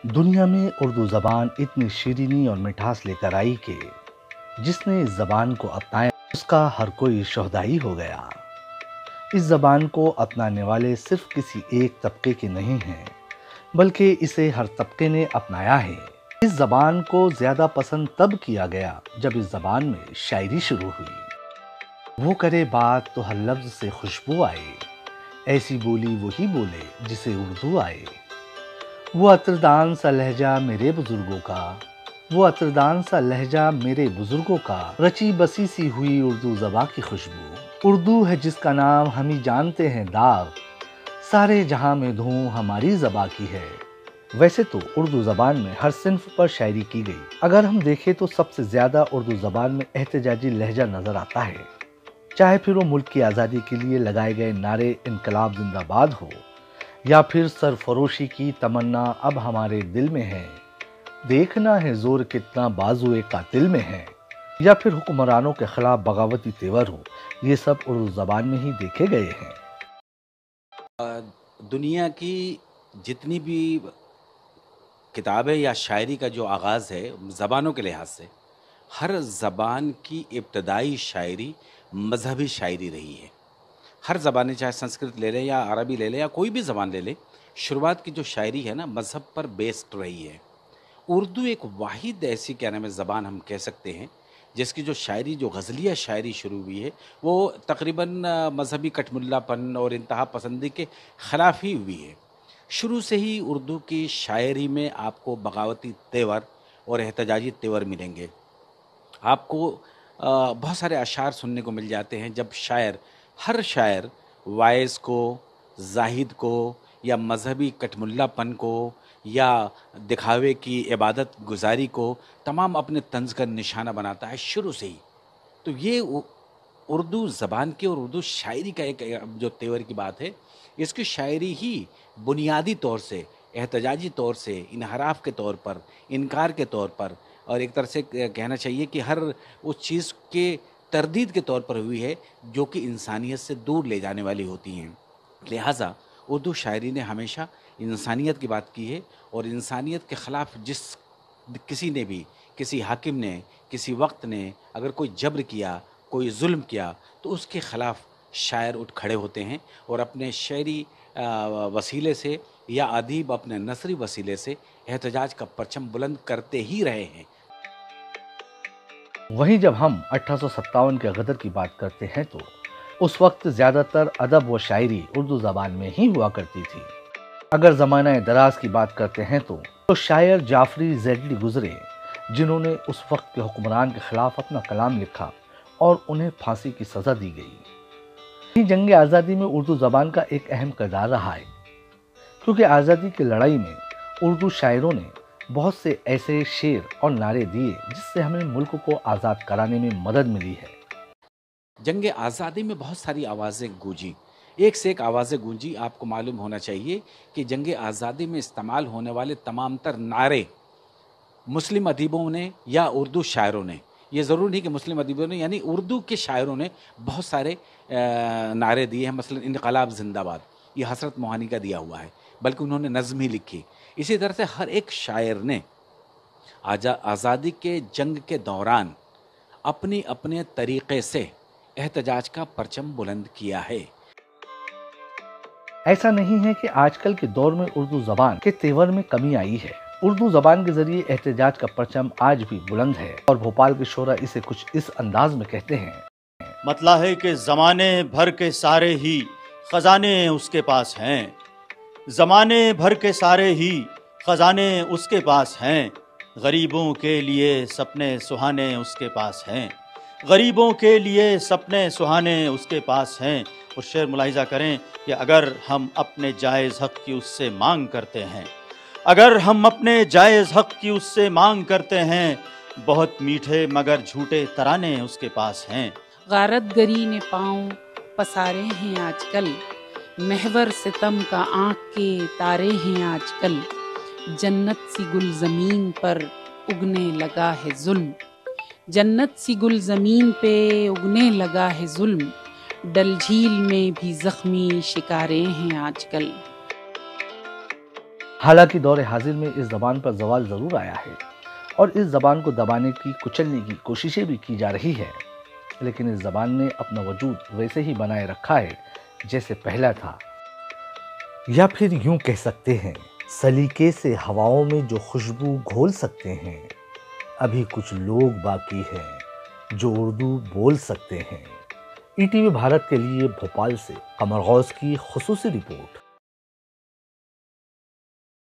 دنیا میں اردو زبان اتنی شیرینی اور مٹھاس لے کر آئی کہ جس نے اس زبان کو اپنایا اس کا ہر کوئی شہدائی ہو گیا۔ اس زبان کو اپنانے والے صرف کسی ایک طبقے کے نہیں ہیں، بلکہ اسے ہر طبقے نے اپنایا ہے۔ اس زبان کو زیادہ پسند تب کیا گیا جب اس زبان میں شاعری شروع ہوئی۔ وہ کرے بات تو ہر لفظ سے خوشبو آئے، ایسی بولی وہی بولے جسے اردو آئے۔ وہ عطردان سا لہجہ میرے بزرگوں کا، وہ عطردان سا لہجہ میرے بزرگوں کا، رچی بسی سی ہوئی اردو زباں کی خوشبو۔ اردو ہے جس کا نام ہم ہی جانتے ہیں داغ، سارے جہاں میں دھوم ہماری زباں کی ہے۔ ویسے تو اردو زبان میں ہر صنف پر شاعری کی گئی۔ اگر ہم دیکھیں تو سب سے زیادہ اردو زبان میں احتجاجی لہجہ نظر آتا ہے، چاہے پھر وہ ملک کی آزادی کے لیے لگائے گئے نعرے انقلاب زندہ باد ہو، یا پھر سرفروشی کی تمنا اب ہمارے دل میں ہے، دیکھنا ہے زور کتنا بازوئے قاتل میں ہے، یا پھر حکمرانوں کے خلاف بغاوتی تیور ہو، یہ سب اردو زبان میں ہی دیکھے گئے ہیں۔ دنیا کی جتنی بھی کتابیں یا شاعری کا جو آغاز ہے زبانوں کے لحاظ سے، ہر زبان کی ابتدائی شاعری مذہبی شاعری رہی ہے۔ ہر زبانیں، چاہے سنسکرت لے لیں یا عربی لے لیں یا کوئی بھی زبان لے لیں، شروعات کی جو شاعری ہے نا مذہب پر بیسڈ رہی ہے۔ اردو ایک واحد ایسی کیا نام ہے زبان ہم کہہ سکتے ہیں جس کی جو شاعری، جو غزلیہ شاعری شروع ہوئی ہے، وہ تقریباً مذہبی کٹ ملا پن اور انتہا پسندی کے خلاف ہی ہوئی ہے۔ شروع سے ہی اردو کی شاعری میں آپ کو بغاوتی تیور اور احتجاجی تیور ملیں گے۔ آپ کو بہت سارے اشعار سننے کو مل جاتے ہیں جب ہر شاعر وائز کو، زاہد کو، یا مذہبی کٹ ملا پن کو، یا دکھاوے کی عبادت گزاری کو تمام اپنے طنز کا نشانہ بناتا ہے شروع سے ہی۔ تو یہ اردو زبان کی اور اردو شاعری کا ایک جو تیور کی بات ہے، اس کی شاعری ہی بنیادی طور سے احتجاجی طور سے، انحراف کے طور پر، انکار کے طور پر، اور ایک طرح سے کہنا چاہیے کہ ہر اس چیز کے تردید کے طور پر ہوئی ہے جو کہ انسانیت سے دور لے جانے والی ہوتی ہیں۔ لہٰذا اردو شاعری نے ہمیشہ انسانیت کی بات کی ہے، اور انسانیت کے خلاف کسی نے بھی، کسی حاکم نے، کسی وقت نے اگر کوئی جبر کیا، کوئی ظلم کیا، تو اس کے خلاف شاعر اٹھ کھڑے ہوتے ہیں اور اپنے شعری وسیلے سے یا ادیب اپنے نثری وسیلے سے احتجاج کا پرچم بلند کرتے ہی رہے ہیں۔ وہیں جب ہم 1857 کے غدر کی بات کرتے ہیں تو اس وقت زیادہ تر ادب و شاعری اردو زبان میں ہی ہوا کرتی تھی۔ اگر زمانہ دراز کی بات کرتے ہیں تو شاعر جعفری زیدلی گزرے، جنہوں نے اس وقت کے حکمران کے خلاف اپنا کلام لکھا اور انہیں پھانسی کی سزا دی گئی۔ جنگ آزادی میں اردو زبان کا ایک اہم کردار رہا ہے، کیونکہ آزادی کی لڑائی میں اردو شاعروں نے بہت سے ایسے شعر اور نعرے دیے جس سے ہمیں ملک کو آزاد کرانے میں مدد ملی ہے۔ جنگ آزادی میں بہت ساری آوازیں گونجی، ایک سے ایک آوازیں گونجی۔ آپ کو معلوم ہونا چاہیے کہ جنگ آزادی میں استعمال ہونے والے تمام تر نعرے مسلم ادیبوں نے یا اردو شاعروں نے، یہ ضرور نہیں کہ مسلم ادیبوں نے، یعنی اردو کے شاعروں نے بہت سارے نعرے دیے ہیں۔ مثلا انقلاب زندہ باد، یہ حسرت موہانی کا دیا ہوا ہے، بلکہ انہوں نے نظم ہی لکھی۔ اسی طرح سے ہر ایک شاعر نے آزادی کے جنگ کے دوران اپنے طریقے سے احتجاج کا پرچم بلند کیا ہے۔ ایسا نہیں ہے کہ آج کل کے دور میں اردو زبان کے تیور میں کمی آئی ہے۔ اردو زبان کے ذریعے احتجاج کا پرچم آج بھی بلند ہے، اور بھوپال کے شعراء اسے کچھ اس انداز میں کہتے ہیں۔ مطلع ہے کہ زمانے بھر کے سارے ہی خزانے اس کے پاس ہیں، زمانے بھر کے سارے ہی خزانے اس کے پاس ہیں، غریبوں کے لیے سپنے سہانے اس کے پاس ہیں، غریبوں کے لیے سپنے سہانے اس کے پاس ہیں۔ اور شعر ملاحظہ کریں کہ اگر ہم اپنے جائز حق کی اس سے مانگ کرتے ہیں، اگر ہم اپنے جائز حق کی اس سے مانگ کرتے ہیں، بہت میٹھے مگر جھوٹے ترانے اس کے پاس ہیں۔ غارت گری نے پاؤں پسارے ہیں آج کل، محور ستم کا آنکھ کے تارے ہیں آج کل، جنت سی گل زمین پر اگنے لگا ہے ظلم، جنت سی گل زمین پہ اگنے لگا ہے ظلم، ڈل جھیل میں بھی زخمی شکارے ہیں آج کل۔ حالانکہ دور حاضر میں اس زبان پر زوال ضرور آیا ہے اور اس زبان کو دبانے کی کچلنے کی کوششیں بھی کی جا رہی ہے، لیکن اس زبان نے اپنا وجود ویسے ہی بنائے رکھا ہے جیسے پہلا تھا، یا پھر یوں کہہ سکتے ہیں سلیقے سے ہواؤں میں جو خوشبو گھول سکتے ہیں، ابھی کچھ لوگ باقی ہیں جو اردو بول سکتے ہیں۔ ای ٹی وی بھارت کے لیے بھوپال سے قمر غوث کی خصوصی رپورٹ۔